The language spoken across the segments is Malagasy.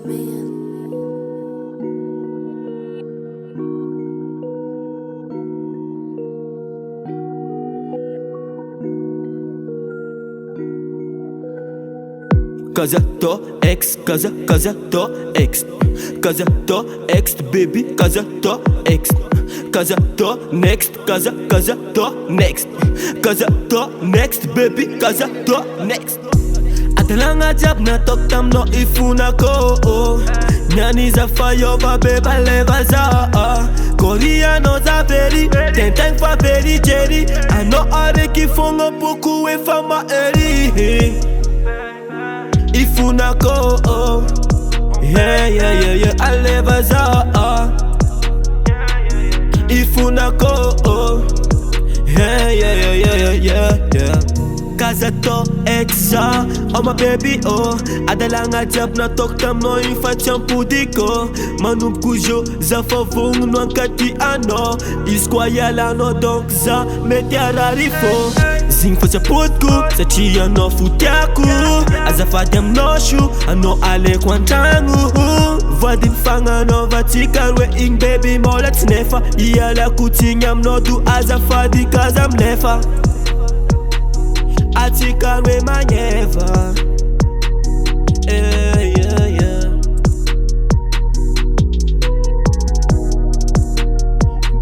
Casa to ex, casa to ex, casa to ex, baby, casa to ex, casa to next, casa to next, casa to next, baby, casa to next. Atalanga jab na tok tam no ifuna ko Nyani za fayo ba beba leva za Korea no za veri Tentang fa veri jeri Ano are ki fonga puku e fama eri Ifuna ko yeah aleva za Ifuna ko yeah Casa to exa, oh my baby Adalanga jab na tok tam no infa champudiko Manum kujo za favong no ankati ano Iskwa la no donc za metiara rifo Zing fa chaputku, sa chia no futiaku Azafadem no shu, ano ale kwantangu Vadin fanga no vatikarwe ing baby mola tnefa Iyala kutinyam no du azafadi kazam nefa Atikarwe manyeva yeah.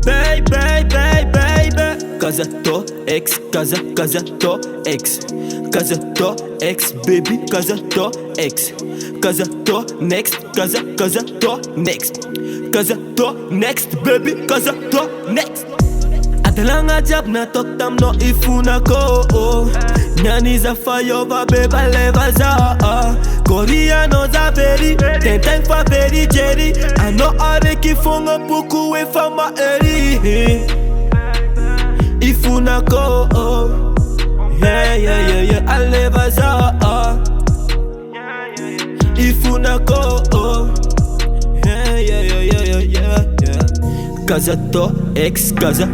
Baby Casa to ex, casa to ex, casa to ex, baby, casa to ex, casa to next, casa to next, casa to next, baby, casa to next. Adalanga jab na tok tam no ifuna ko Nyani za fayo ba beba leva za Korea no za veri Tentang fa veri jeri Ano are ki fonga puku e fama eri Ifuna ko yeah aleva za Ifuna ko yeah Casa to ex, casa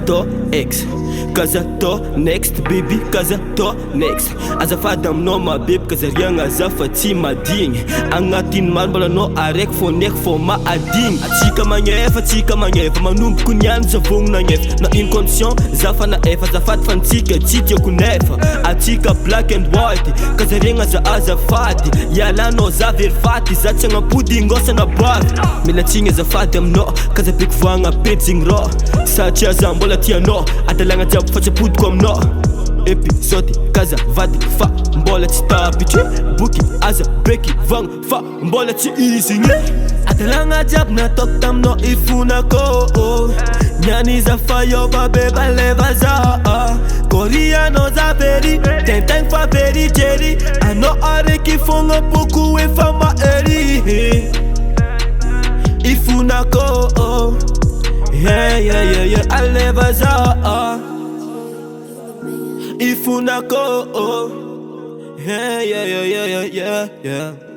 to ex, casa to next, baby, casa to next. Azafadam no ma babe, cause rien azafati mading. Angatin man bala no arek for neck for ma ading. Atika manyefa, manum kunyan zavong na nyef. Na inconscient, zafa na efa, zafat fantika, chityo kunefa. Atika black and white, cause rien azafati. Yala no zaver fati, zatchanga pudding gosa na bar. Milatinga zafadam no, cause big Vanga painting raw Sacha zambola tia no Adalanga jab facha put kom no Episode kaza vadi fa Mbola ti tapichi Buki aza beki vang fa Mbola ti easy Adalanga jab na tok tam no ifuna ko Nyani za fayo ba beba leva za Korea no za veri Tentang fa veri jeri Ano are ki fonga puku e fama eri Ifuna ko yeah aleva za Ifuna ko yeah